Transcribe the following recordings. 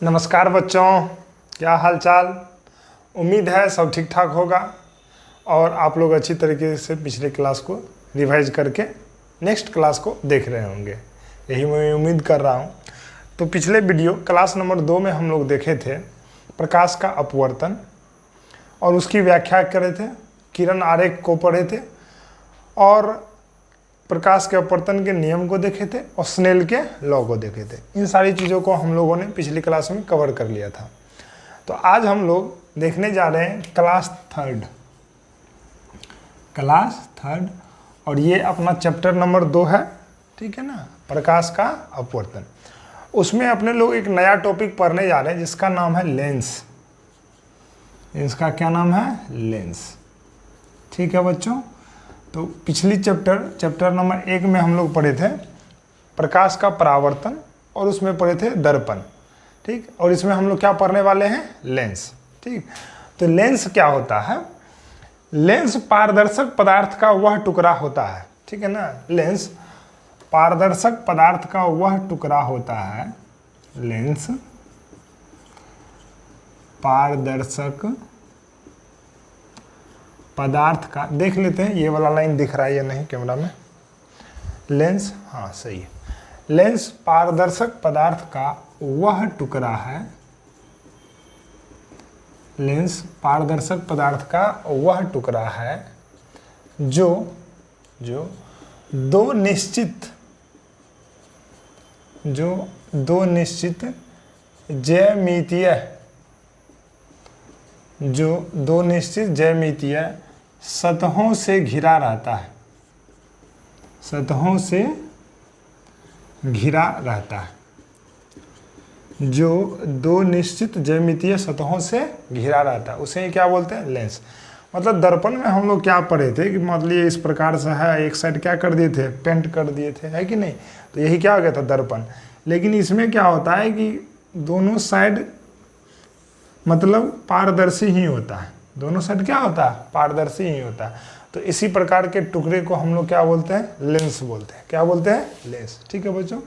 नमस्कार बच्चों, क्या हाल चाल। उम्मीद है सब ठीक ठाक होगा और आप लोग अच्छी तरीके से पिछले क्लास को रिवाइज करके नेक्स्ट क्लास को देख रहे होंगे, यही मैं उम्मीद कर रहा हूँ। तो पिछले वीडियो क्लास नंबर 2 में हम लोग देखे थे प्रकाश का अपवर्तन और उसकी व्याख्या करे थे, किरण आरेख को पढ़े थे और प्रकाश के अपवर्तन के नियम को देखे थे और स्नेल के लॉ को देखे थे। इन सारी चीज़ों को हम लोगों ने पिछली क्लास में कवर कर लिया था। तो आज हम लोग देखने जा रहे हैं क्लास थर्ड और ये अपना चैप्टर नंबर 2 है, ठीक है ना, प्रकाश का अपवर्तन। उसमें अपने लोग एक नया टॉपिक पढ़ने जा रहे हैं जिसका नाम है लेंस। इसका क्या नाम है? लेंस। ठीक है बच्चों। तो पिछली चैप्टर नंबर 1 में हम लोग पढ़े थे प्रकाश का परावर्तन और उसमें पढ़े थे दर्पण, ठीक। और इसमें हम लोग क्या पढ़ने वाले हैं? लेंस, ठीक। तो लेंस क्या होता है? लेंस पारदर्शक पदार्थ का वह टुकड़ा होता है, ठीक है ना। लेंस पारदर्शक पदार्थ का वह टुकड़ा होता है। लेंस पारदर्शक पदार्थ का, देख लेते हैं ये वाला लाइन दिख रहा है या नहीं कैमरा में। लेंस, हाँ सही है। लेंस पारदर्शक पदार्थ का वह टुकड़ा है। लेंस पारदर्शक पदार्थ का वह टुकड़ा है जो दो निश्चित ज्यामितीय सतहों से घिरा रहता है। सतहों से घिरा रहता है। जो दो निश्चित ज्यामितीय सतहों से घिरा रहता है उसे क्या बोलते हैं? लेंस। मतलब दर्पण में हम लोग क्या पढ़े थे कि मतलब ये इस प्रकार से है, एक साइड क्या कर दिए थे? पेंट कर दिए थे, है कि नहीं। तो यही क्या हो गया था? दर्पण। लेकिन इसमें क्या होता है कि दोनों साइड मतलब पारदर्शी ही होता है। दोनों साइड क्या होता है? पारदर्शी ही होता है। तो इसी प्रकार के टुकड़े को हम लोग क्या बोलते हैं? लेंस बोलते हैं। क्या बोलते हैं? लेंस। ठीक है बच्चों।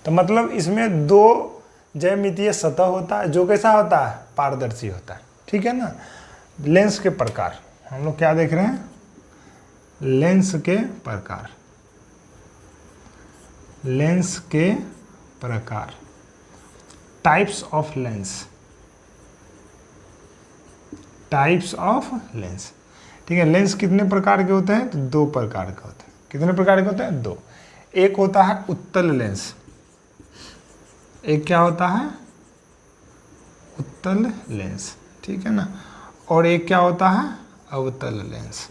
तो मतलब इसमें दो ज्यामितीय सतह होता है जो कैसा होता है? पारदर्शी होता है, ठीक है ना। लेंस के प्रकार हम लोग क्या देख रहे हैं? लेंस के प्रकार। लेंस के प्रकार, types of lens. Types of lens, ठीक है। लेंस कितने प्रकार के होते हैं? तो 2 प्रकार के होते हैं। कितने प्रकार के होते हैं? 2। एक होता है उत्तल लेंस। एक क्या होता है? उत्तल लेंस, ठीक है ना। और एक क्या होता है? अवतल लेंस।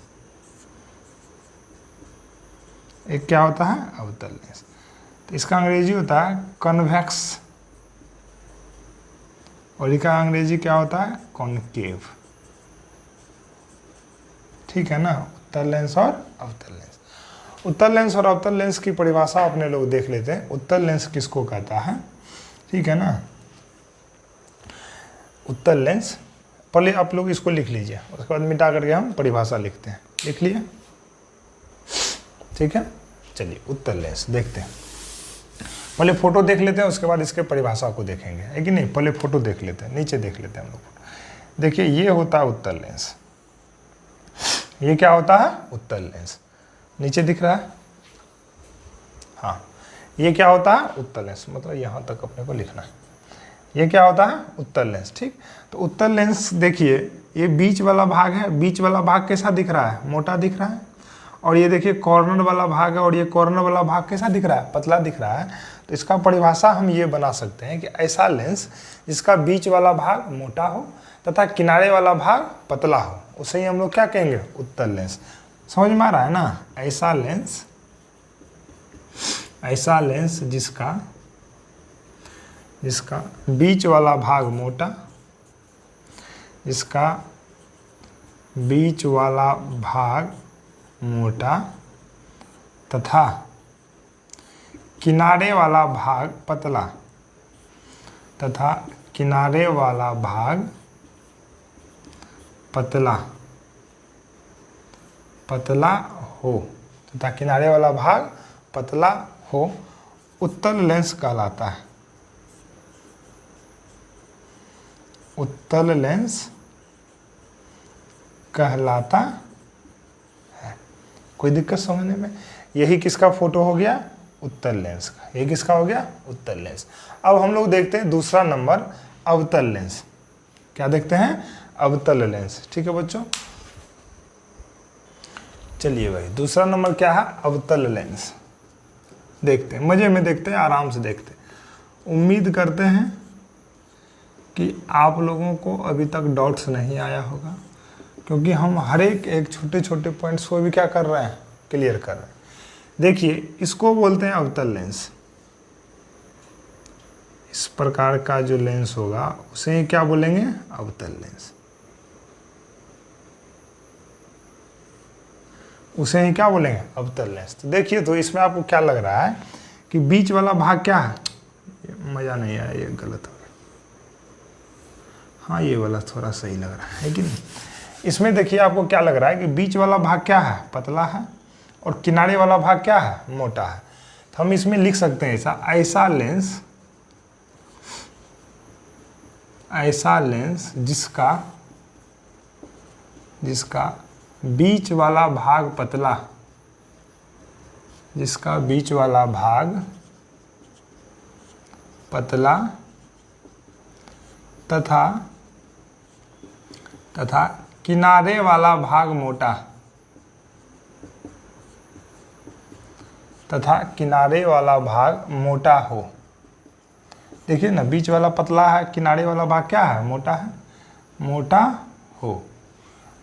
एक क्या होता है? अवतल लेंस। तो इसका अंग्रेजी होता है कन्वेक्स और इसका अंग्रेजी क्या होता है? कॉनकेव, ठीक है ना। उत्तल लेंस और अवतल लेंस। उत्तल लेंस और अवतल लेंस की परिभाषा अपने लोग देख लेते हैं। उत्तल लेंस किसको कहता है, ठीक है ना। उत्तल लेंस, पहले आप लोग इसको लिख लीजिए, उसके बाद मिटा करके हम परिभाषा लिखते हैं। लिख लिए, ठीक है। चलिए उत्तल लेंस देखते हैं। पहले फोटो देख लेते हैं, उसके बाद इसके परिभाषा को देखेंगे, है कि नहीं। पहले फोटो देख लेते हैं, नीचे देख लेते हैं हम लोग। देखिए ये होता है उत्तल लेंस। ये क्या होता है? उत्तल लेंस। नीचे दिख रहा है, हाँ। ये क्या होता है? उत्तल लेंस। मतलब यहाँ तक अपने को लिखना है। ये क्या होता है? उत्तल लेंस, ठीक। तो उत्तल लेंस देखिए, ये बीच वाला भाग है। बीच वाला भाग कैसा दिख रहा है? मोटा दिख रहा है। और ये देखिए कॉर्नर वाला भाग है और ये कॉर्नर वाला भाग कैसा दिख रहा है? पतला दिख रहा है। तो इसका परिभाषा हम ये बना सकते हैं कि ऐसा लेंस जिसका बीच वाला भाग मोटा हो तथा किनारे वाला भाग पतला हो, उसे ही हम लोग क्या कहेंगे? उत्तल लेंस। समझ में आ रहा है ना। ऐसा लेंस जिसका बीच वाला भाग मोटा, जिसका बीच वाला भाग मोटा तथा किनारे वाला भाग पतला, तथा किनारे वाला भाग पतला हो तथा किनारे वाला भाग पतला हो, उत्तल लेंस कहलाता है। उत्तल लेंस कहलाता है। कोई दिक्कत समझने में? यही किसका फोटो हो गया? उत्तल लेंस का। ये किसका हो गया? उत्तल लेंस। अब हम लोग देखते हैं दूसरा नंबर, अवतल लेंस। क्या देखते हैं? अवतल लेंस। ठीक है बच्चों, चलिए भाई दूसरा नंबर क्या है? अवतल लेंस। देखते हैं, मजे में देखते हैं, आराम से देखते हैं। उम्मीद करते हैं कि आप लोगों को अभी तक डाउट्स नहीं आया होगा, क्योंकि हम हर एक छोटे छोटे पॉइंट्स को भी क्या कर रहे हैं? क्लियर कर रहे हैं। देखिए, इसको बोलते हैं अवतल लेंस। इस प्रकार का जो लेंस होगा उसे क्या बोलेंगे? अवतल लेंस। उसे ही क्या बोलेंगे? अवतल लेंस। तो देखिए, तो इसमें आपको क्या लग रहा है कि बीच वाला भाग क्या है? मजा नहीं आया, ये गलत हो गया। हाँ, ये वाला थोड़ा सही लग रहा है कि नहीं? इसमें देखिए आपको क्या लग रहा है कि बीच वाला भाग क्या है? पतला है, और किनारे वाला भाग क्या है? मोटा है। तो हम इसमें लिख सकते हैं ऐसा लेंस जिसका बीच वाला भाग पतला, जिसका बीच वाला भाग पतला तथा किनारे वाला भाग मोटा, हो। देखिए ना, बीच वाला पतला है, किनारे वाला भाग क्या है? मोटा है, मोटा हो,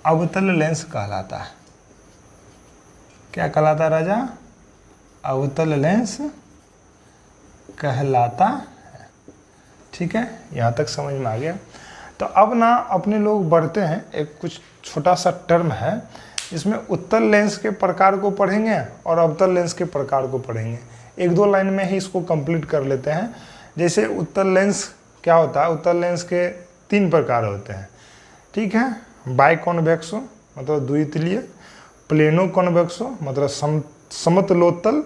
अवतल लेंस कहलाता है। क्या कहलाता है राजा? अवतल लेंस कहलाता है। ठीक है, यहाँ तक समझ में आ गया। तो अब ना अपने लोग बढ़ते हैं, एक कुछ छोटा सा टर्म है, इसमें उत्तल लेंस के प्रकार को पढ़ेंगे और अवतल लेंस के प्रकार को पढ़ेंगे। एक दो लाइन में ही इसको कंप्लीट कर लेते हैं। जैसे उत्तल लेंस क्या होता है? उत्तल लेंस के 3 प्रकार होते हैं। ठीक है, बाइकॉन्वेक्सो मतलब द्वितलीय, प्लेनो कॉन्वेक्सो मतलब समतलोत्तल,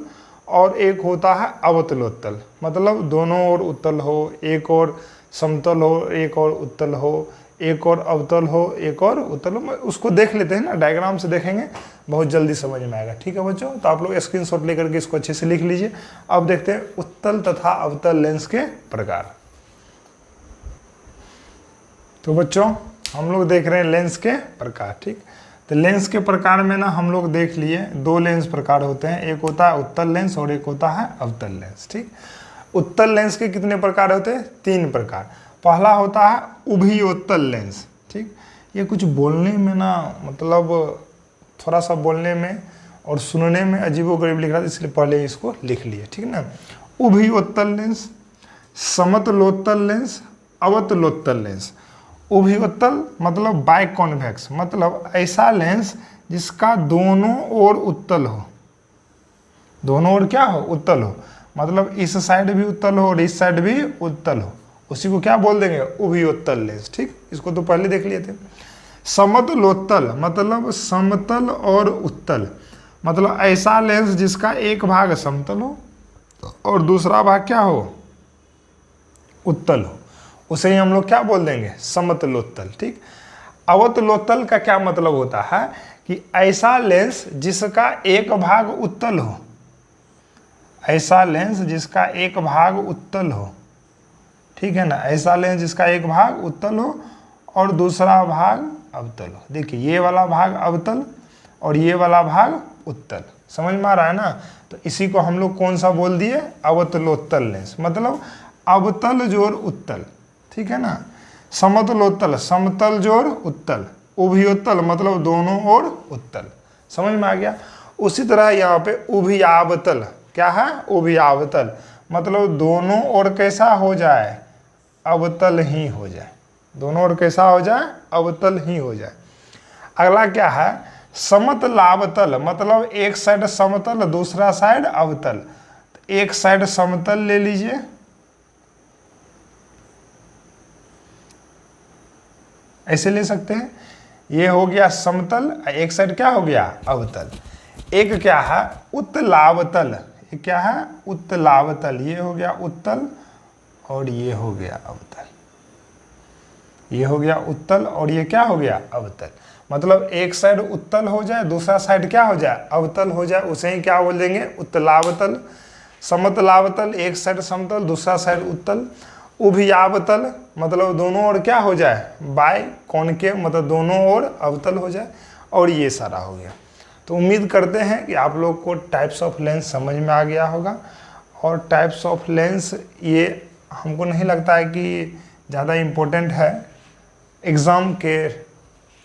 और एक होता है अवतलोत्तल मतलब दोनों ओर उत्तल हो, एक और समतल हो, एक और उत्तल हो, एक और अवतल हो, एक और उत्तल हो। उसको देख लेते हैं ना, डायग्राम से देखेंगे, बहुत जल्दी समझ में आएगा। ठीक है बच्चों, तो आप लोग स्क्रीनशॉट लेकर के इसको अच्छे से लिख लीजिए। अब देखते हैं उत्तल तथा अवतल लेंस के प्रकार। तो बच्चों, हम लोग देख रहे हैं लेंस के प्रकार। ठीक, तो लेंस के प्रकार में ना हम लोग देख लिए 2 लेंस प्रकार होते हैं, एक होता है उत्तल लेंस और एक होता है अवतल लेंस। ठीक, उत्तल लेंस के कितने प्रकार होते हैं? 3 प्रकार। पहला होता है उभयोत्तल लेंस। ठीक, ये कुछ बोलने में ना मतलब थोड़ा सा बोलने में और सुनने में अजीबोगरीब लिख रहा था, इसलिए पहले इसको लिख लिए। ठीक ना, उभयोत्तल लेंस, समतलोत्तल लेंस, अवतलोत्तल लेंस। उभयोत्तल मतलब बाइकॉन्वेक्स मतलब ऐसा लेंस जिसका दोनों ओर उत्तल हो। दोनों ओर क्या हो? उत्तल हो, मतलब इस साइड भी उत्तल हो और इस साइड भी उत्तल हो, उसी को क्या बोल देंगे? उभयोत्तल लेंस। ठीक, इसको तो पहले देख लिए थे। समतलोत्तल मतलब समतल और उत्तल, मतलब ऐसा लेंस जिसका एक भाग समतल हो और दूसरा भाग क्या हो? उत्तल हो, उसे ही हम लोग क्या बोल देंगे? समतलोत्तल। ठीक, अवतलोत्तल का क्या मतलब होता है कि ऐसा लेंस जिसका एक भाग उत्तल हो, ऐसा लेंस जिसका एक भाग उत्तल हो। ठीक है ना, ऐसा लेंस जिसका एक भाग उत्तल हो और दूसरा भाग अवतल हो। देखिए, ये वाला भाग अवतल और ये वाला भाग उत्तल। समझ में आ रहा है ना? तो इसी को हम लोग कौन सा बोल दिए? अवतलोत्तल लेंस, मतलब अवतल जोड़ उत्तल। ठीक है ना, समतलोत्तल समतल जोड़ उत्तल, उभयोत्तल मतलब दोनों ओर उत्तल। समझ में आ गया? उसी तरह यहाँ पे उभयावतल क्या है? उभयावतल मतलब दोनों ओर कैसा हो जाए? अवतल ही हो जाए। दोनों ओर कैसा हो जाए? अवतल ही हो जाए। अगला क्या है? समतलावतल मतलब एक साइड समतल दूसरा साइड अवतल। तो एक साइड समतल ले लीजिए, ऐसे ले सकते हैं, ये हो गया समतल, एक साइड क्या हो गया? अवतल। एक क्या है? उत्तलावतल। ये क्या है? उत्तलावतल। ये हो गया उत्तल और ये हो गया अवतल। ये हो गया उत्तल और ये क्या हो गया अवतल। मतलब एक साइड उत्तल हो जाए, दूसरा साइड क्या हो जाए अवतल हो जाए, उसे ही क्या बोल देंगे उत्तलावतल। समतलावतल, एक साइड समतल दूसरा साइड उत्तल। उभयावतल मतलब दोनों ओर क्या हो जाए बाय कॉनकेव, मतलब दोनों ओर अवतल हो जाए। और ये सारा हो गया। तो उम्मीद करते हैं कि आप लोग को टाइप्स ऑफ लेंस समझ में आ गया होगा। और टाइप्स ऑफ लेंस ये हमको नहीं लगता है कि ज़्यादा इम्पोर्टेंट है एग्ज़ाम के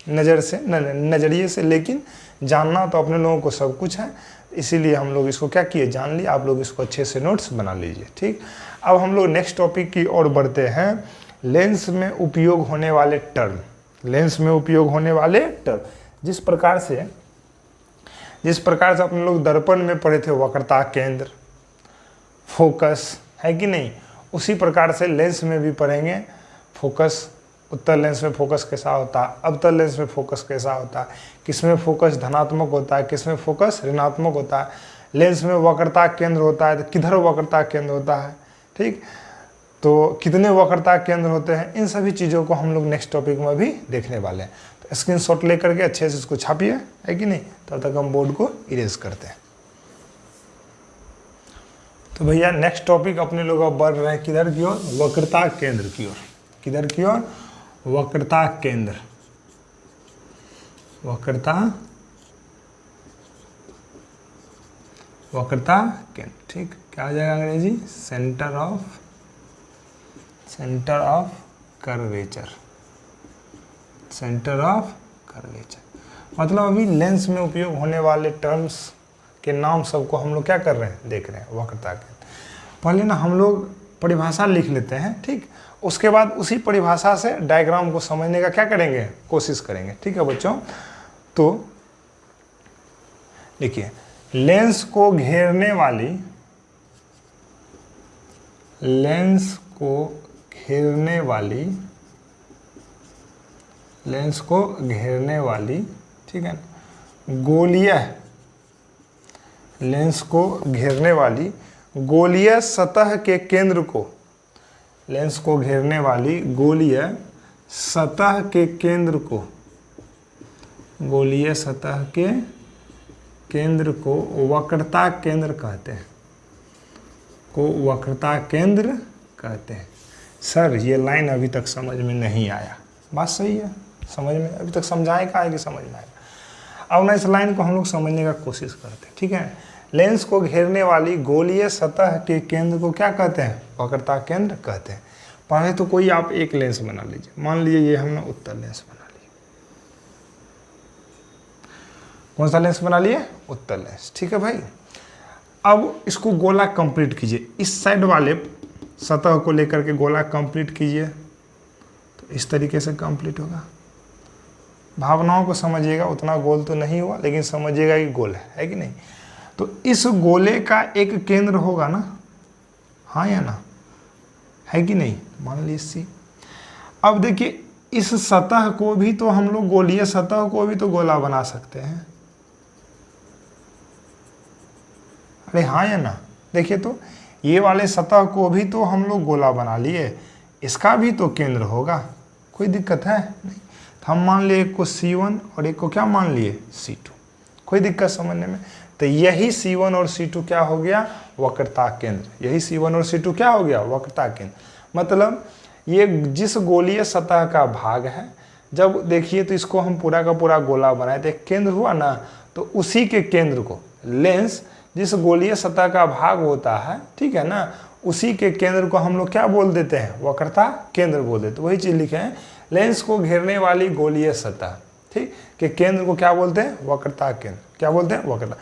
नज़रिए से, लेकिन जानना तो अपने लोगों को सब कुछ है, इसीलिए हम लोग इसको क्या किए जान लिए। आप लोग इसको अच्छे से नोट्स बना लीजिए, ठीक। अब हम लोग नेक्स्ट टॉपिक की ओर बढ़ते हैं। लेंस में उपयोग होने वाले टर्म, लेंस में उपयोग होने वाले टर्म। जिस प्रकार से अपने लोग दर्पण में पढ़े थे वक्रता केंद्र, फोकस, है कि नहीं, उसी प्रकार से लेंस में भी पढ़ेंगे। फोकस, उत्तल लेंस में फोकस कैसा होता है, अवतल लेंस में फोकस कैसा होता है, किसमें फोकस धनात्मक होता है, किसमें फोकस ऋणात्मक होता है, लेंस में वक्रता केंद्र होता है तो किधर वक्रता केंद्र होता है, ठीक। तो कितने वक्रता केंद्र होते हैं, इन सभी चीज़ों को हम लोग नेक्स्ट टॉपिक में भी देखने वाले हैं। तो स्क्रीनशॉट लेकर के अच्छे से इसको छापिए, है कि नहीं, तब तक हम बोर्ड को इरेज करते हैं। तो भैया नेक्स्ट टॉपिक अपने लोग अब बढ़ रहे हैं किधर की ओर, वक्रता केंद्र की ओर। किधर की ओर, वक्रता केंद्र, वक्रता केंद्र, ठीक। क्या आ जाएगा अंग्रेजी, centre of curvature, centre of curvature. मतलब अभी लेंस में उपयोग होने वाले टर्म्स के नाम सबको हम लोग क्या कर रहे हैं, देख रहे हैं, वक्रता केंद्र। पहले ना हम लोग परिभाषा लिख लेते हैं, ठीक। उसके बाद उसी परिभाषा से डायग्राम को समझने का क्या करेंगे, कोशिश करेंगे, ठीक है बच्चों। तो देखिए, लेंस को घेरने वाली, लेंस को घेरने वाली, लेंस को घेरने वाली, ठीक है, गोलीय, लेंस को घेरने वाली गोलीय सतह के केंद्र को, लेंस को घेरने वाली गोलीय सतह के केंद्र को, गोलीय सतह के केंद्र को वक्रता केंद्र कहते हैं, को वक्रता केंद्र कहते हैं। सर ये लाइन अभी तक समझ में नहीं आया, बात सही है, समझ में अभी तक समझाए का है कि समझ में आएगा। अब ना इस लाइन को हम लोग समझने का कोशिश करते हैं, ठीक है। लेंस को घेरने वाली गोलीय सतह के केंद्र को क्या कहते हैं, वक्रता केंद्र कहते हैं। पहले तो कोई आप एक लेंस बना लीजिए, मान लीजिए ये हमने उत्तल लेंस बना लिया। कौन सा लेंस बना लिए, उत्तल लेंस, ठीक है भाई। अब इसको गोला कंप्लीट कीजिए, इस साइड वाले सतह को लेकर के गोला कंप्लीट कीजिए, तो इस तरीके से कंप्लीट होगा। भावनाओं को समझिएगा, उतना गोल तो नहीं हुआ लेकिन समझिएगा कि गोल है कि नहीं। तो इस गोले का एक केंद्र होगा ना, हाँ या ना, है कि नहीं, मान लीजिए सी। अब देखिए इस सतह को भी तो हम लोग, गोलीय सतह को भी तो गोला बना सकते हैं, अरे हाँ या ना। देखिए तो ये वाले सतह को भी तो हम लोग गोला बना लिए, इसका भी तो केंद्र होगा, कोई दिक्कत है नहीं। तो हम मान लिए एक को C1 और एक को क्या मान लिए C2, कोई दिक्कत समझने में। तो यही C1 और C2 क्या हो गया, वक्रता केंद्र। यही C1 और C2 क्या हो गया, वक्रता केंद्र। मतलब ये जिस गोलीय सतह का भाग है, जब देखिए तो इसको हम पूरा का पूरा गोला बनाए तो एक केंद्र हुआ ना, तो उसी के केंद्र को, लेंस जिस गोलीय सतह का भाग होता है, ठीक है ना, उसी के केंद्र को हम लोग क्या बोल देते हैं, वक्रता केंद्र बोल देते हैं। वही चीज़ लिखे हैं, लेंस को घेरने वाली गोलीय सतह, ठीक, के केंद्र को क्या बोलते हैं, वक्रता केंद्र। क्या बोलते हैं, वक्रता।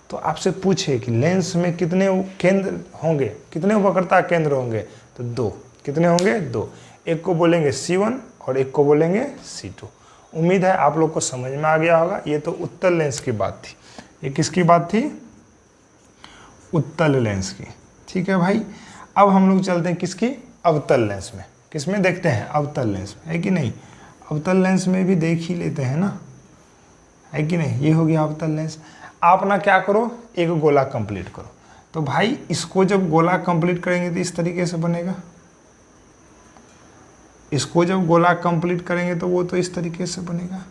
तो आपसे पूछे कि लेंस में कितने केंद्र होंगे, कितने वक्रता केंद्र होंगे, तो दो। कितने होंगे, दो। एक को बोलेंगे C1 और एक को बोलेंगे C2। उम्मीद है आप लोग को समझ में आ गया होगा। ये तो उत्तल लेंस की बात थी, ये किसकी बात थी, उत्तल लेंस की, ठीक है भाई। अब हम लोग चलते हैं किसकी, अवतल लेंस में। किसमें देखते हैं, अवतल लेंस में, है कि नहीं। अवतल लेंस में भी देख ही लेते हैं ना, है कि नहीं। ये हो गया अवतल लेंस। आप ना क्या करो, एक गोला कंप्लीट करो। तो भाई इसको जब गोला कंप्लीट करेंगे तो इस तरीके से बनेगा, इसको जब गोला कंप्लीट करेंगे तो वो तो इस तरीके से बनेगा।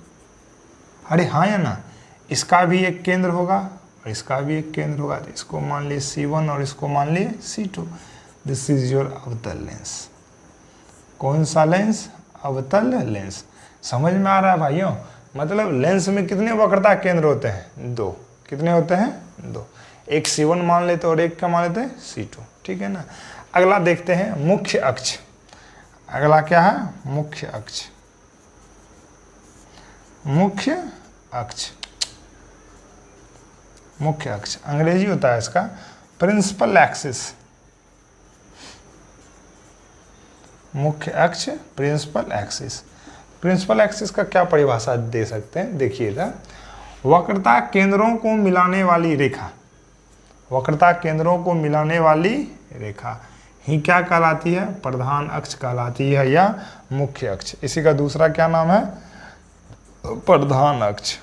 अरे हाँ या ना, इसका भी एक केंद्र होगा और इसका भी एक केंद्र होगा, तो इसको मान लिए C1 और इसको मान लिए C2। दिस इज योर अवतल लेंस। कौन सा लेंस? अवतल लेंस। समझ में आ रहा है भाइयों? मतलब लेंस में कितने वक्रता केंद्र होते हैं? 2। कितने होते हैं? 2। एक C1 मान लेते और एक क्या मान लेते हैं? C2। ठीक है ना। अगला देखते हैं मुख्य अक्ष। अगला क्या है? मुख्य अक्ष। मुख्य अक्ष, मुख्य अक्ष अंग्रेजी होता है इसका प्रिंसिपल एक्सिस। मुख्य अक्ष, प्रिंसिपल एक्सिस। प्रिंसिपल एक्सिस का क्या परिभाषा दे सकते हैं? देखिएगा, वक्रता केंद्रों को मिलाने वाली रेखा, वक्रता केंद्रों को मिलाने वाली रेखा ही क्या कहलाती है? प्रधान अक्ष कहलाती है या मुख्य अक्ष। इसी का दूसरा क्या नाम है? प्रधान अक्ष।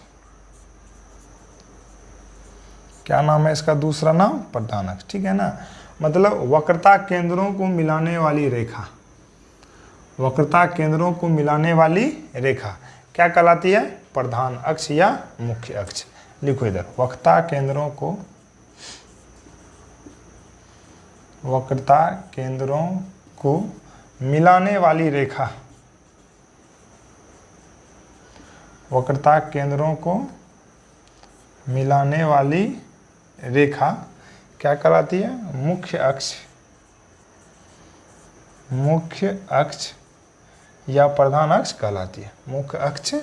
क्या नाम है इसका दूसरा नाम? प्रधान अक्ष। ठीक है ना। मतलब वक्रता केंद्रों को मिलाने वाली रेखा, वक्रता केंद्रों को मिलाने वाली रेखा क्या कहलाती है? प्रधान अक्ष या मुख्य अक्ष। लिखो इधर, वक्रता केंद्रों को, वक्रता केंद्रों को मिलाने वाली रेखा, वक्रता केंद्रों को मिलाने वाली रेखा क्या कहलाती है? मुख्य अक्ष, मुख्य अक्ष या प्रधान अक्ष कहलाती है। मुख्य अक्ष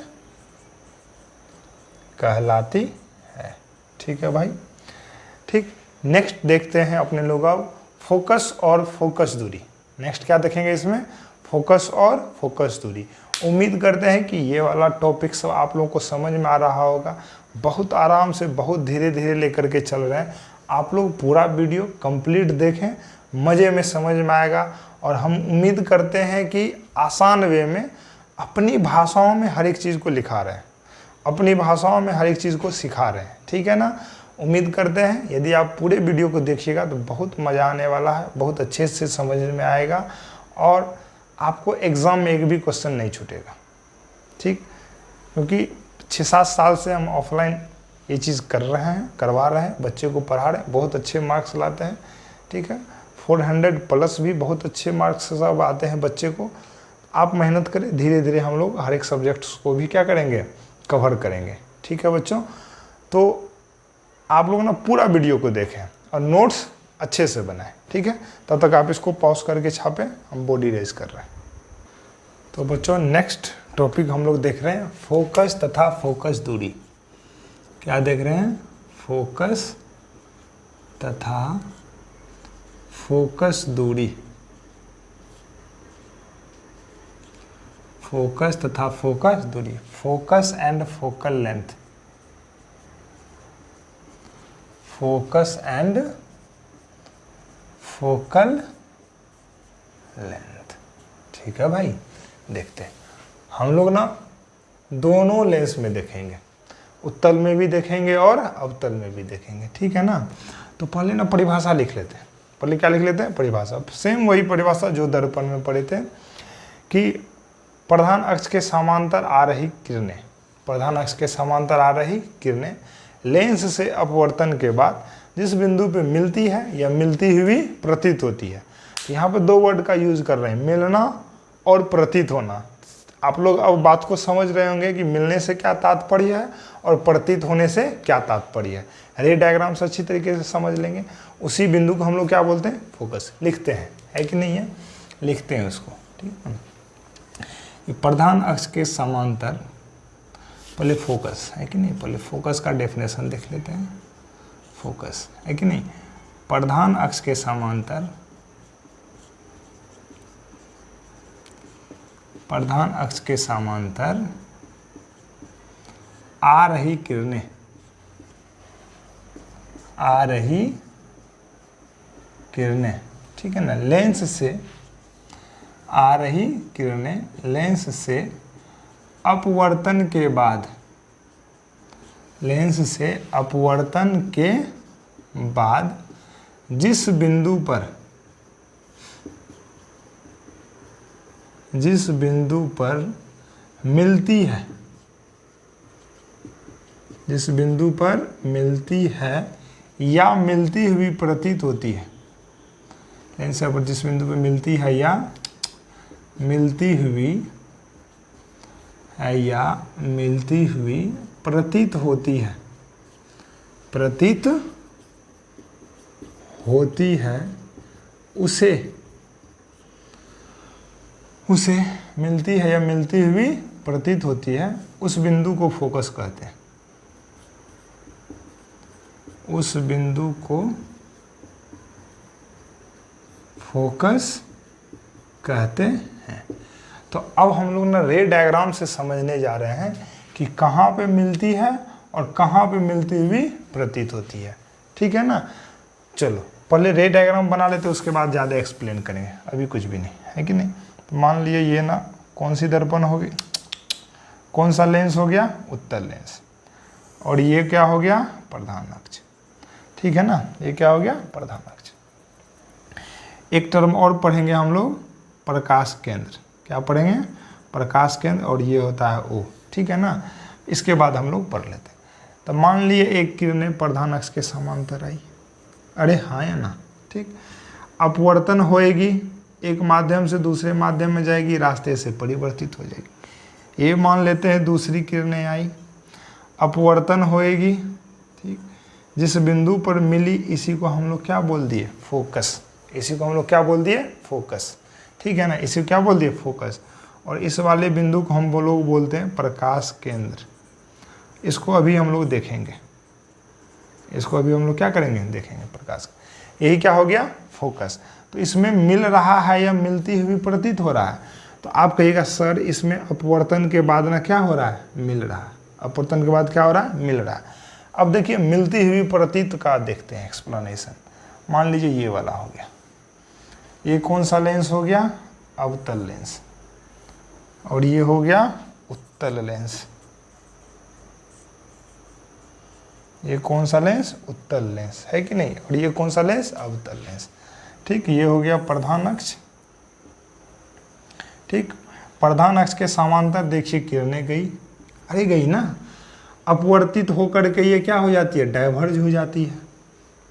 कहलाती है। ठीक है भाई। ठीक, नेक्स्ट देखते हैं अपने लोग अब फोकस और फोकस दूरी। नेक्स्ट क्या देखेंगे इसमें? फोकस और फोकस दूरी। उम्मीद करते हैं कि ये वाला टॉपिक सब आप लोगों को समझ में आ रहा होगा। बहुत आराम से, बहुत धीरे धीरे लेकर के चल रहे हैं। आप लोग पूरा वीडियो कंप्लीट देखें, मज़े में समझ में आएगा। और हम उम्मीद करते हैं कि आसान वे में अपनी भाषाओं में हर एक चीज़ को लिखा रहे हैं, अपनी भाषाओं में हर एक चीज़ को सिखा रहे हैं। ठीक है ना। उम्मीद करते हैं यदि आप पूरे वीडियो को देखिएगा तो बहुत मज़ा आने वाला है, बहुत अच्छे से समझ में आएगा और आपको एग्ज़ाम में एक भी क्वेश्चन नहीं छूटेगा। ठीक, क्योंकि 6-7 साल से हम ऑफलाइन ये चीज़ कर रहे हैं, करवा रहे हैं, बच्चे को पढ़ा रहे हैं, बहुत अच्छे मार्क्स लाते हैं। ठीक है, 400 प्लस भी बहुत अच्छे मार्क्स सब आते हैं बच्चे को। आप मेहनत करें, धीरे धीरे हम लोग हर एक सब्जेक्ट्स को भी क्या करेंगे? कवर करेंगे। ठीक है बच्चों, तो आप लोग ना पूरा वीडियो को देखें और नोट्स अच्छे से बनाएं। ठीक है, तब तक आप इसको पॉज करके छापें, हम बॉडी रेज कर रहे हैं। तो बच्चों नेक्स्ट टॉपिक हम लोग देख रहे हैं फोकस तथा फोकस दूरी। क्या देख रहे हैं? फोकस तथा फोकस दूरी। फोकस तथा फोकस दूरी, focus and focal length, focus and focal length. ठीक है भाई, देखते हैं हम लोग ना दोनों लेंस में देखेंगे, उत्तल में भी देखेंगे और अवतल में भी देखेंगे। ठीक है ना। तो पहले ना परिभाषा लिख लेते हैं। पहले क्या लिख लेते हैं? परिभाषा। सेम वही परिभाषा जो दर्पण में पढ़े थे कि प्रधान अक्ष के समांतर आ रही किरणें, प्रधान अक्ष के समांतर आ रही किरणें लेंस से अपवर्तन के बाद जिस बिंदु पे मिलती है या मिलती हुई प्रतीत होती है। यहाँ पे 2 वर्ड का यूज कर रहे हैं, मिलना और प्रतीत होना। आप लोग अब बात को समझ रहे होंगे कि मिलने से क्या तात्पर्य है और प्रतीत होने से क्या तात्पर्य है। रे डायग्राम से अच्छी तरीके से समझ लेंगे। उसी बिंदु को हम लोग क्या बोलते हैं? फोकस। लिखते हैं, है कि नहीं है? लिखते हैं उसको। ठीक है, प्रधान अक्ष के समांतर, पहले फोकस है कि नहीं? पहले फोकस का डेफिनेशन देख लेते हैं। फोकस है कि नहीं? प्रधान अक्ष के समांतर, प्रधान अक्ष के समांतर आ रही किरणें, आ रही किरणें। ठीक है ना। लेंस से आ रही किरणें, लेंस से अपवर्तन के बाद, लेंस से अपवर्तन के बाद जिस बिंदु पर, जिस बिंदु पर मिलती है, जिस बिंदु पर मिलती है या मिलती हुई प्रतीत होती है, लेंस पर जिस बिंदु पर मिलती है या मिलती हुई है या मिलती हुई प्रतीत होती है, प्रतीत होती है, उसे मिलती है या मिलती हुई प्रतीत होती है, उस बिंदु को फोकस कहते हैं, उस बिंदु को फोकस कहते हैं। तो अब हम लोग ना रे डायग्राम से समझने जा रहे हैं कि कहाँ पे मिलती है और कहाँ पे मिलती हुई प्रतीत होती है। ठीक है ना, चलो पहले रे डायग्राम बना लेते, उसके बाद ज़्यादा एक्सप्लेन करेंगे, अभी कुछ भी नहीं है कि नहीं। तो मान लिए ये ना कौन सी दर्पण होगी, कौन सा लेंस हो गया, उत्तल लेंस, और ये क्या हो गया, प्रधान अक्ष। ठीक है ना, ये क्या हो गया, प्रधान अक्ष। एक टर्म और पढ़ेंगे हम लोग, प्रकाश केंद्र। क्या पढ़ेंगे, प्रकाश केंद्र, और ये होता है ओ। ठीक है ना, इसके बाद हम लोग पढ़ लेते हैं। तो मान लिए एक किरणें प्रधान अक्ष के समांतर आई, अरे हाँ या ना, ठीक। अपवर्तन होएगी, एक माध्यम से दूसरे माध्यम में जाएगी, रास्ते से परिवर्तित हो जाएगी। ये मान लेते हैं दूसरी किरणें आई, अपवर्तन होएगी, ठीक। जिस बिंदु पर मिली इसी को हम लोग क्या बोल दिए, फोकस। इसी को हम लोग क्या बोल दिए, फोकस। ठीक है ना, इसी को क्या बोल दिए, फोकस। और इस वाले बिंदु को हम लोग बोलते हैं प्रकाश केंद्र। इसको अभी हम लोग देखेंगे, इसको अभी हम लोग क्या करेंगे, देखेंगे प्रकाश। यही क्या हो गया, फोकस। तो इसमें मिल रहा है या मिलती हुई प्रतीत हो रहा है। तो आप कहिएगा सर इसमें अपवर्तन के बाद ना क्या हो रहा है, मिल रहा है। अपवर्तन के बाद क्या हो रहा है, मिल रहा है। अब देखिए मिलती हुई प्रतीत का देखते हैं एक्सप्लेनेशन। मान लीजिए ये वाला हो गया, ये कौन सा लेंस हो गया, अवतल लेंस, और ये हो गया उत्तल लेंस। ये कौन सा लेंस, उत्तल लेंस, है कि नहीं। और ये कौन सा लेंस, अवतल लेंस। ठीक, ये हो गया प्रधान अक्ष। ठीक, प्रधान अक्ष के समांतर देखिए किरणें गई, अरे गई ना, अपवर्तित होकर के ये क्या हो जाती है, डाइवर्ज हो जाती है।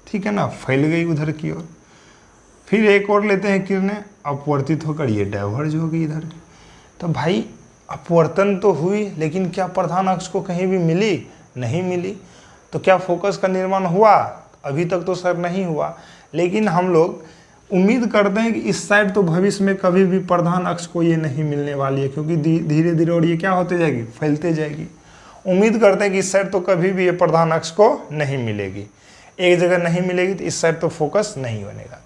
ठीक है ना, फैल गई उधर की ओर। फिर एक और लेते हैं किरणें, अपवर्तित होकर ये डाइवर्ज हो गई इधर। तो भाई अपवर्तन तो हुई, लेकिन क्या प्रधान अक्ष को कहीं भी मिली, नहीं मिली। तो क्या फोकस का निर्माण हुआ, अभी तक तो सर नहीं हुआ। लेकिन हम लोग उम्मीद करते हैं कि इस साइड तो भविष्य में कभी भी प्रधान अक्ष को ये नहीं मिलने वाली है, क्योंकि धीरे धीरे और ये क्या होते जाएगी, फैलते जाएगी। उम्मीद करते हैं कि इस साइड तो कभी भी ये प्रधान अक्ष को नहीं मिलेगी, एक जगह नहीं मिलेगी, तो इस साइड तो फोकस नहीं बनेगा।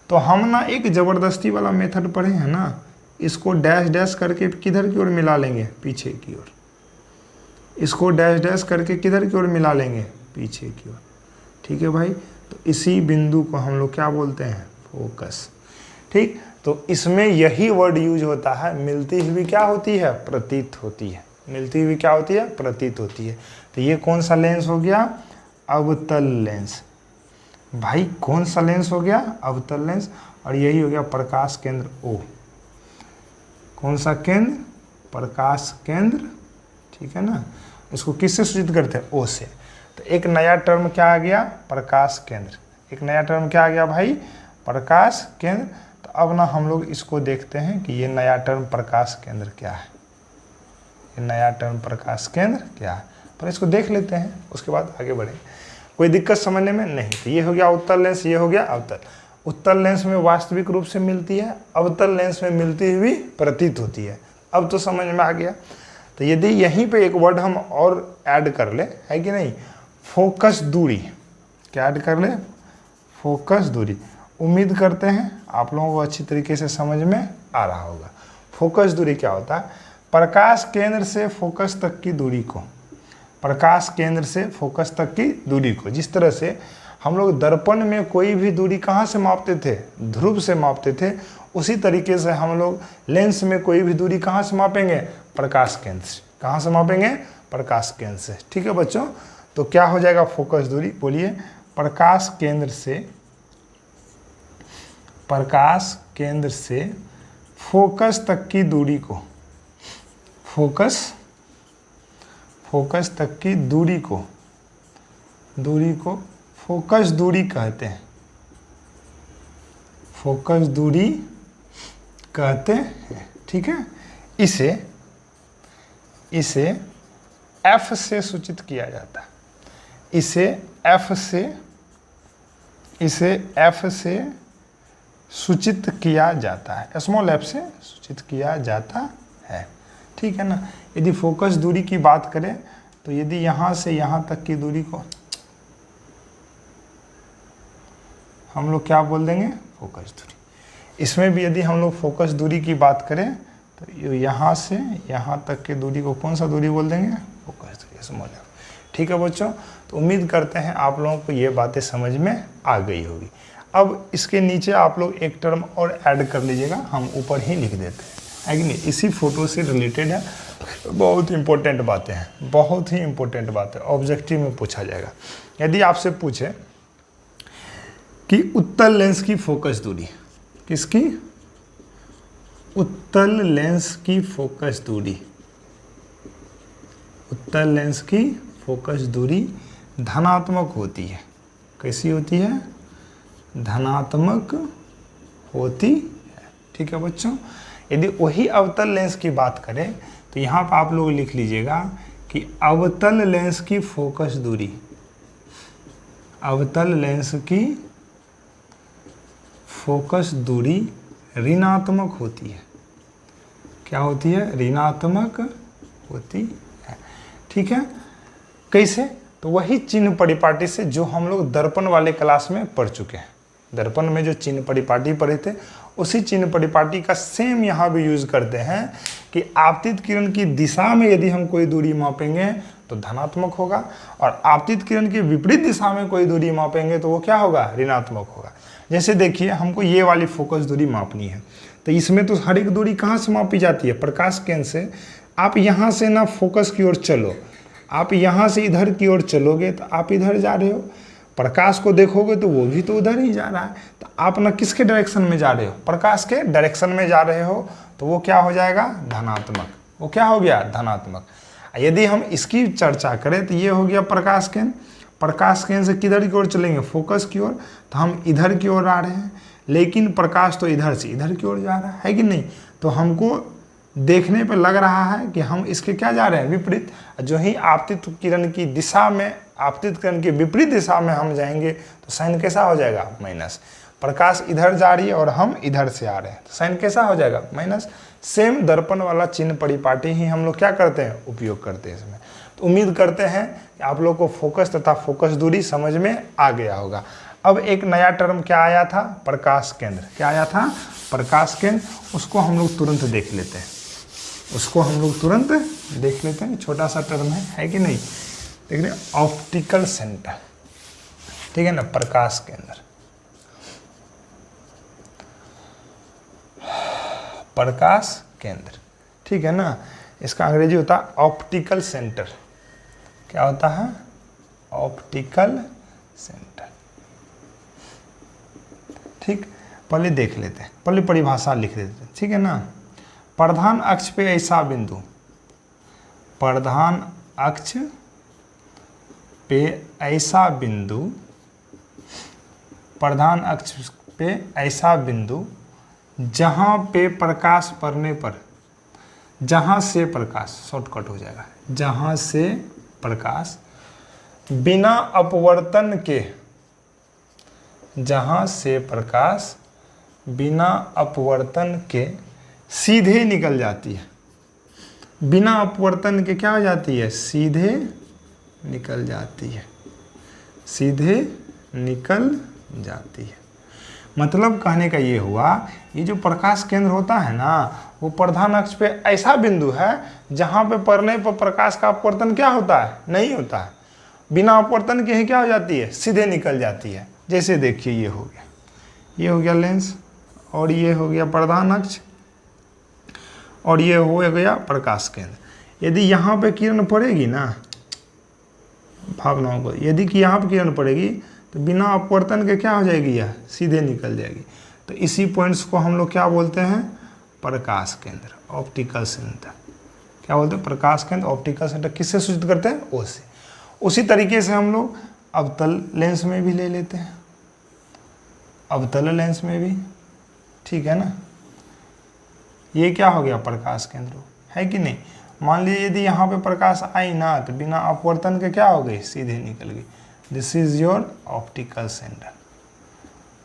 तो हम ना एक ज़बरदस्ती वाला मेथड पढ़े हैं ना, इसको डैश डैश करके किधर की ओर मिला लेंगे, पीछे की ओर। इसको डैश डैश करके किधर की ओर मिला लेंगे, पीछे की ओर। ठीक है भाई, तो इसी बिंदु को हम लोग क्या बोलते हैं, फोकस। ठीक, तो इसमें यही वर्ड यूज होता है, मिलती हुई क्या होती है, प्रतीत होती है। मिलती हुई क्या होती है, प्रतीत होती है। तो ये कौन सा लेंस हो गया, अवतल लेंस। भाई कौन सा लेंस हो गया, अवतल लेंस। और यही हो गया प्रकाश केंद्र ओ। कौन सा केंद्र, प्रकाश केंद्र। ठीक है ना, इसको किससे सूचित करते हैं, ओ से। तो एक नया टर्म क्या आ गया, प्रकाश केंद्र। एक नया टर्म क्या आ गया भाई, प्रकाश केंद्र। तो अब ना हम लोग इसको देखते हैं कि ये नया टर्म प्रकाश केंद्र क्या है, ये नया टर्म प्रकाश केंद्र क्या है। पर इसको देख लेते हैं, उसके बाद आगे बढ़ेंगे। कोई दिक्कत समझने में नहीं। तो ये हो गया उत्तल लेंस, ये हो गया अवतल। उत्तल लेंस में वास्तविक रूप से मिलती है, अवतल लेंस में मिलती हुई प्रतीत होती है। अब तो समझ में आ गया। तो यदि यहीं पे एक वर्ड हम और ऐड कर ले, है कि नहीं, फोकस दूरी। क्या ऐड कर ले, फोकस दूरी। उम्मीद करते हैं आप लोगों को अच्छी तरीके से समझ में आ रहा होगा। फोकस दूरी क्या होता है, प्रकाश केंद्र से फोकस तक की दूरी को, प्रकाश केंद्र से फोकस तक की दूरी को, जिस तरह से हम लोग दर्पण में कोई भी दूरी कहाँ से मापते थे, ध्रुव से मापते थे, उसी तरीके से हम लोग लेंस में कोई भी दूरी कहाँ से मापेंगे, प्रकाश केंद्र से। कहाँ से मापेंगे, प्रकाश केंद्र से। ठीक है बच्चों, तो क्या हो जाएगा फोकस दूरी, बोलिए, प्रकाश केंद्र से फोकस तक की दूरी को, फोकस तक की दूरी को फोकस दूरी कहते हैं, फोकस दूरी कहते हैं। ठीक है, इसे F से सूचित किया जाता है, इसे F से सूचित किया जाता है, स्मॉल f से सूचित किया जाता है। ठीक है ना। यदि फोकस दूरी की बात करें तो यदि यहाँ से यहाँ तक की दूरी को हम लोग क्या बोल देंगे, फोकस दूरी। इसमें भी यदि हम लोग फोकस दूरी की बात करें तो यहाँ से यहाँ तक की दूरी को कौन सा दूरी बोल देंगे, फोकस दूरी, स्मॉल f। ठीक है बच्चों, तो उम्मीद करते हैं आप लोगों को ये बातें समझ में आ गई होगी। अब इसके नीचे आप लोग एक टर्म और ऐड कर लीजिएगा, हम ऊपर ही लिख देते हैं, है कि नहीं, इसी फोटो से रिलेटेड है, बहुत इंपॉर्टेंट बातें हैं, बहुत ही इंपॉर्टेंट बातें, ऑब्जेक्टिव में पूछा जाएगा। यदि आपसे पूछे कि उत्तल लेंस की फोकस दूरी, किसकी, उत्तल लेंस की फोकस दूरी, उत्तल लेंस की फोकस दूरी धनात्मक होती है। कैसी होती है, धनात्मक होती है। ठीक है बच्चों, यदि वही अवतल लेंस की बात करें तो यहाँ पर आप लोग लिख लीजिएगा कि अवतल लेंस की फोकस दूरी, अवतल लेंस की फोकस दूरी ऋणात्मक होती है। क्या होती है, ऋणात्मक होती है। ठीक है, कैसे, तो वही चिन्ह परिपाटी से जो हम लोग दर्पण वाले क्लास में पढ़ चुके हैं। दर्पण में जो चिन्ह परिपाटी पढ़े थे उसी चिन्ह परिपाटी का सेम यहाँ भी यूज करते हैं कि आपतित किरण की दिशा में यदि हम कोई दूरी मापेंगे तो धनात्मक होगा, और आपतित किरण की विपरीत दिशा में कोई दूरी मापेंगे तो वो क्या होगा, ऋणात्मक होगा। जैसे देखिए, हमको ये वाली फोकस दूरी मापनी है, तो इसमें तो हर एक दूरी कहाँ से मापी जाती है, प्रकाश केंद्र से। आप यहाँ से ना फोकस की ओर चलो, आप यहाँ से इधर की ओर चलोगे तो आप इधर जा रहे हो, प्रकाश को देखोगे तो वो भी तो उधर ही जा रहा है, तो आप ना किसके डायरेक्शन में जा रहे हो, प्रकाश के डायरेक्शन में जा रहे हो, तो वो क्या हो जाएगा, धनात्मक। वो क्या हो गया, धनात्मक। यदि हम इसकी चर्चा करें तो ये हो गया प्रकाश केंद्र, प्रकाश केंद्र से किधर की ओर चलेंगे, फोकस की ओर, तो हम इधर की ओर आ रहे हैं, लेकिन प्रकाश तो इधर से इधर की ओर जा रहा है कि नहीं, तो हमको देखने पे लग रहा है कि हम इसके क्या जा रहे हैं, विपरीत। जो ही आपतित किरण की दिशा में, आपतित किरण की विपरीत दिशा में हम जाएंगे तो साइन कैसा हो जाएगा, माइनस। प्रकाश इधर जा रही है और हम इधर से आ रहे हैं तो साइन कैसा हो जाएगा, माइनस। सेम दर्पण वाला चिन्ह परिपाटी ही हम लोग क्या करते हैं, उपयोग करते हैं इसमें। तो उम्मीद करते हैं कि आप लोग को फोकस तथा फोकस दूरी समझ में आ गया होगा। अब एक नया टर्म क्या आया था, प्रकाश केंद्र। क्या आया था, प्रकाश केंद्र। उसको हम लोग तुरंत देख लेते हैं, उसको हम लोग तुरंत देख लेते हैं। छोटा सा टर्म है कि नहीं, देख रहे, ऑप्टिकल सेंटर। ठीक है ना, प्रकाश केंद्र, प्रकाश केंद्र। ठीक है ना, इसका अंग्रेजी होता है ऑप्टिकल सेंटर। क्या होता है, ऑप्टिकल सेंटर। ठीक, पहले देख लेते हैं, पहले परिभाषा लिख देते हैं। ठीक है ना, प्रधान अक्ष पे ऐसा बिंदु, प्रधान अक्ष पे ऐसा बिंदु, प्रधान अक्ष पे ऐसा बिंदु जहाँ पे प्रकाश पड़ने पर, जहाँ से प्रकाश, शॉर्टकट हो जाएगा, जहाँ से प्रकाश बिना अपवर्तन के, जहाँ से प्रकाश बिना अपवर्तन के सीधे निकल जाती है। बिना अपवर्तन के क्या हो जाती है, सीधे निकल जाती है, सीधे निकल जाती है। मतलब कहने का ये हुआ, ये जो प्रकाश केंद्र होता है ना, वो प्रधान अक्ष पे ऐसा बिंदु है जहाँ पे पड़ने पर प्रकाश का अपवर्तन क्या होता है, नहीं होता है। बिना अपवर्तन के ही क्या हो जाती है, सीधे निकल जाती है। जैसे देखिए, ये हो गया, ये हो गया लेंस, और ये हो गया प्रधान अक्ष, और ये हो गया प्रकाश केंद्र। यदि यहाँ पे किरण पड़ेगी ना, भावनाओं को, यदि कि यहाँ पे किरण पड़ेगी तो बिना अपवर्तन के क्या हो जाएगी, यह सीधे निकल जाएगी। तो इसी पॉइंट्स को हम लोग क्या बोलते हैं, प्रकाश केंद्र, ऑप्टिकल सेंटर। क्या बोलते हैं? प्रकाश केंद्र, ऑप्टिकल सेंटर। किससे सूचित करते हैं? ओ से। उसी तरीके से हम लोग अवतल लेंस में भी ले लेते हैं, अवतल लेंस में भी, ठीक है ना। ये क्या हो गया? प्रकाश केंद्र, है कि नहीं। मान लीजिए यदि यहाँ पे प्रकाश आई ना तो बिना अपवर्तन के क्या हो गई? सीधे निकल गई। This is your optical centre,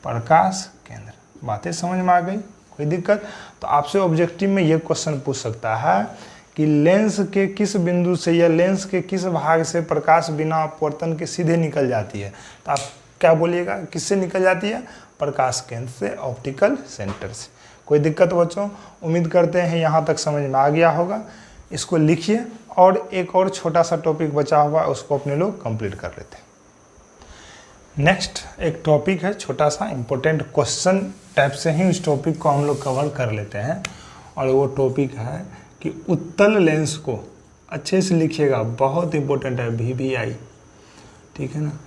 प्रकाश केंद्र। बातें समझ में आ गई? कोई दिक्कत? तो आपसे ऑब्जेक्टिव में ये क्वेश्चन पूछ सकता है कि लेंस के किस बिंदु से या लेंस के किस भाग से प्रकाश बिना अपवर्तन के सीधे निकल जाती है। तो आप क्या बोलिएगा? किससे निकल जाती है? प्रकाश केंद्र से, ऑप्टिकल सेंटर से। कोई दिक्कत बच्चों? उम्मीद करते हैं यहाँ तक समझ में आ गया होगा। इसको लिखिए और एक और छोटा सा टॉपिक बचा हुआ है उसको अपने लोग कंप्लीट कर लेते हैं। नेक्स्ट एक टॉपिक है छोटा सा, इम्पोर्टेंट क्वेश्चन टाइप से ही उस टॉपिक को हम लोग कवर कर लेते हैं। और वो टॉपिक है कि उत्तल लेंस को, अच्छे से लिखिएगा, बहुत इम्पोर्टेंट है, VVI, ठीक है ना।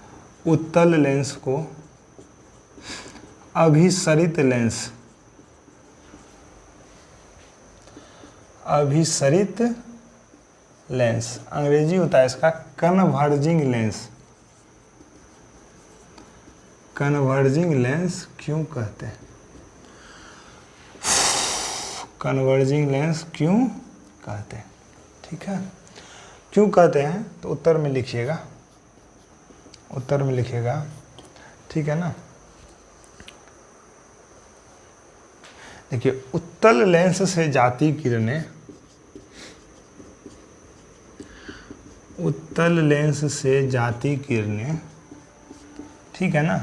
उत्तल लेंस को अभिसरित लेंस, अभिसरित लेंस, अंग्रेजी होता है इसका कन्वर्जिंग लेंस, कन्वर्जिंग लेंस क्यों कहते हैं? कन्वर्जिंग लेंस क्यों कहते हैं? ठीक है, क्यों कहते हैं तो उत्तर में लिखिएगा, उत्तर में लिखिएगा, ठीक है ना। देखिए, उत्तल लेंस से जाती किरणें, उत्तल लेंस से जाती किरणें, ठीक है ना,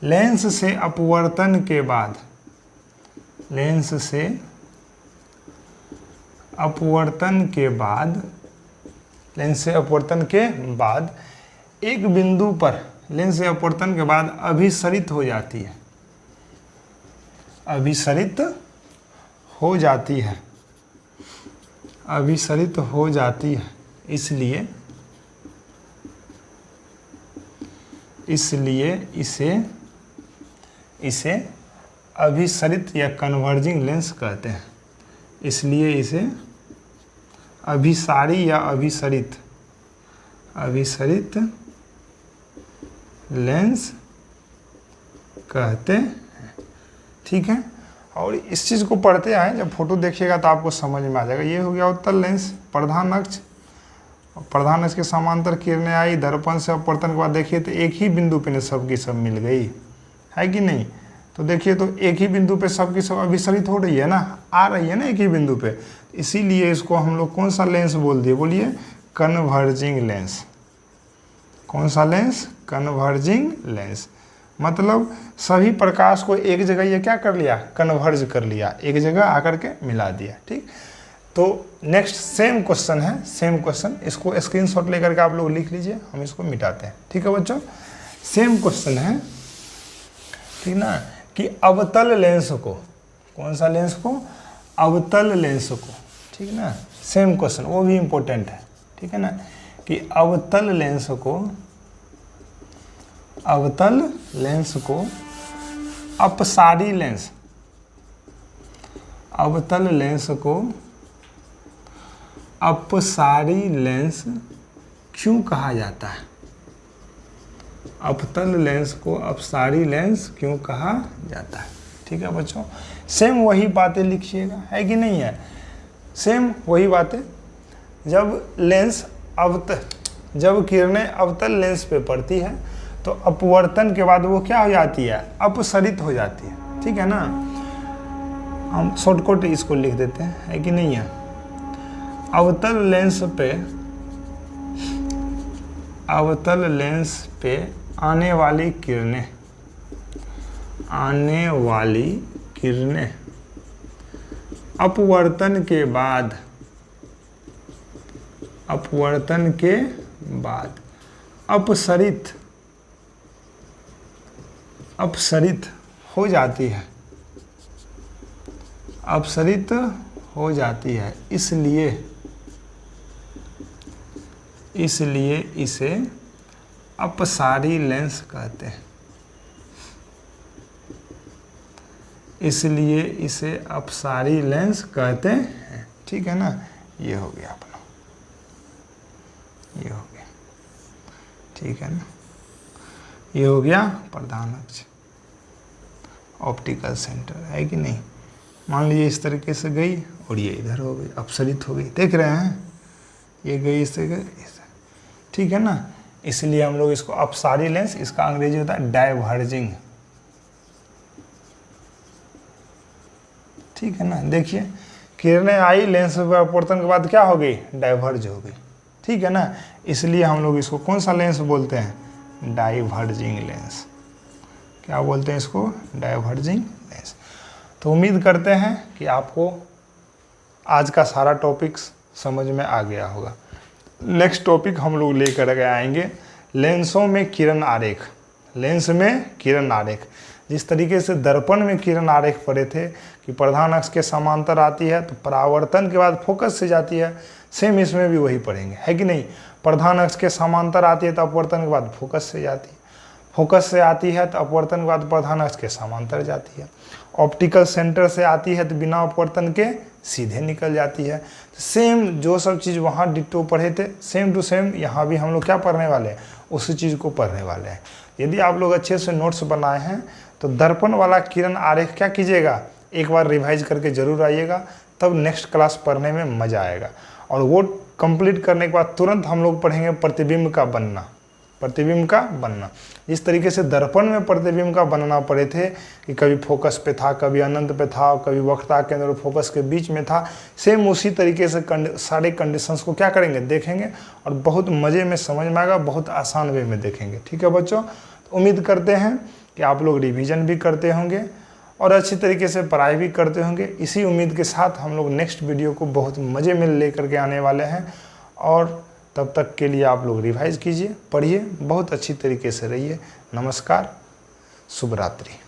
लेंस से अपवर्तन के बाद, लेंस से अपवर्तन के बाद, लेंस से अपवर्तन के बाद एक बिंदु पर, लेंस से अपवर्तन के बाद अभिसरित हो जाती है, अभिसरित हो जाती है, अभिसरित हो जाती है। इसलिए इसे अभिसरित या कन्वर्जिंग लेंस कहते हैं। इसलिए इसे अभिसारी या अभिसरित लेंस कहते हैं, ठीक है। और इस चीज़ को पढ़ते आए, जब फोटो देखिएगा तो आपको समझ में आ जाएगा। ये हो गया उत्तल लेंस, प्रधान अक्ष, प्रधान अक्ष के समांतर किरणें आई, दर्पण से अपवर्तन के बाद देखिए तो एक ही बिंदु पे ने सबकी सब मिल गई, है कि नहीं। तो देखिए तो एक ही बिंदु पे सबकी सब अभिसरित हो रही है ना, आ रही है ना एक ही बिंदु पे। इसीलिए इसको हम लोग कौन सा लेंस बोल दिए? बोलिए कन्वर्जिंग लेंस। कौन सा लेंस? Converging lens. मतलब सभी प्रकाश को एक जगह ये क्या कर लिया? कन्वर्ज कर लिया, एक जगह आकर के मिला दिया, ठीक। तो नेक्स्ट सेम क्वेश्चन है, सेम क्वेश्चन, इसको स्क्रीनशॉट लेकर के आप लोग लिख लीजिए, हम इसको मिटाते हैं, ठीक है बच्चों। सेम क्वेश्चन है, ठीक ना, कि अवतल लेंस को, कौन सा लेंस को? अवतल लेंस को, ठीक ना। सेम क्वेश्चन, वो भी इम्पोर्टेंट है, ठीक है ना, कि अवतल लेंस को, अवतल लेंस को अपसारी लेंस, अवतल लेंस को अपसारी लेंस क्यों कहा जाता है? अवतल लेंस को अपसारी लेंस क्यों कहा जाता है? ठीक है बच्चों, सेम वही बातें लिखिएगा, है कि नहीं है? सेम वही बातें। जब लेंस जब किरणें अवतल लेंस पे पड़ती है तो अपवर्तन के बाद वो क्या हो जाती है? अपसरित हो जाती है, ठीक है ना। हम शॉर्टकट इसको लिख देते हैं, है कि नहीं है। अवतल लेंस पे आने वाली किरणें, अपवर्तन के बाद अपसरित हो जाती है, अपसरित हो जाती है। इसलिए इसे अपसारी लेंस कहते हैं। इसलिए इसे अपसारी लेंस कहते हैं। ठीक है ना, ये हो गया अपना, ये हो गया। ठीक है ना, ये हो गया प्रधान अक्ष, ऑप्टिकल सेंटर, है कि नहीं। मान लीजिए इस तरीके से गई और ये इधर हो गई, अपसरित हो गई, देख रहे हैं, ये गई इससे गई इसे। ठीक है ना, इसलिए हम लोग इसको अपसारी लेंस, इसका अंग्रेजी होता है डाइवर्जिंग। ठीक है ना, देखिए किरणें आई, लेंस पर अपवर्तन के बाद क्या हो गई, डाइवर्ज हो गई। ठीक है ना, इसलिए हम लोग इसको कौन सा लेंस बोलते हैं, डाइवर्जिंग लेंस। क्या बोलते हैं इसको, डाइवर्जिंग लेंस। तो उम्मीद करते हैं कि आपको आज का सारा टॉपिक्स समझ में आ गया होगा। नेक्स्ट टॉपिक हम लोग लेकर के आएंगे लेंसों में किरण आरेख। लेंस में किरण आरेख, जिस तरीके से दर्पण में किरण आरेख पढ़े थे कि प्रधान अक्ष के समांतर आती है तो परावर्तन के बाद फोकस से जाती है, सेम इसमें भी वही पढ़ेंगे, है कि नहीं। प्रधान अक्ष के समांतर आती है तो अपवर्तन के बाद फोकस से जाती है, फोकस से आती है तो अपवर्तन के बाद प्रधान अक्ष के समांतर जाती है, ऑप्टिकल सेंटर से आती है तो बिना अपवर्तन के सीधे निकल जाती है। सेम जो सब चीज़ वहाँ डिट्टो पढ़े थे, सेम टू सेम यहाँ भी हम लोग क्या पढ़ने वाले हैं, उसी चीज़ को पढ़ने वाले हैं। यदि आप लोग अच्छे से नोट्स बनाए हैं तो दर्पण वाला किरण आरेख क्या कीजिएगा, एक बार रिवाइज करके ज़रूर आइएगा, तब नेक्स्ट क्लास पढ़ने में मज़ा आएगा। और वो कंप्लीट करने के बाद तुरंत हम लोग पढ़ेंगे प्रतिबिंब का बनना, प्रतिबिंब का बनना। इस तरीके से दर्पण में प्रतिबिंब का बनना पड़े थे कि कभी फोकस पे था, कभी अनंत पे था, कभी वक्रता केंद्र और फोकस के बीच में था, सेम उसी तरीके से सारे कंडीशंस को क्या करेंगे, देखेंगे और बहुत मज़े में समझ में आएगा, बहुत आसान वे में देखेंगे। ठीक है बच्चों, तो उम्मीद करते हैं कि आप लोग रिवीजन भी करते होंगे और अच्छी तरीके से पढ़ाई भी करते होंगे। इसी उम्मीद के साथ हम लोग नेक्स्ट वीडियो को बहुत मज़े में लेकर के आने वाले हैं, और तब तक के लिए आप लोग रिवाइज कीजिए, पढ़िए, बहुत अच्छी तरीके से रहिए। नमस्कार, शुभ रात्रि।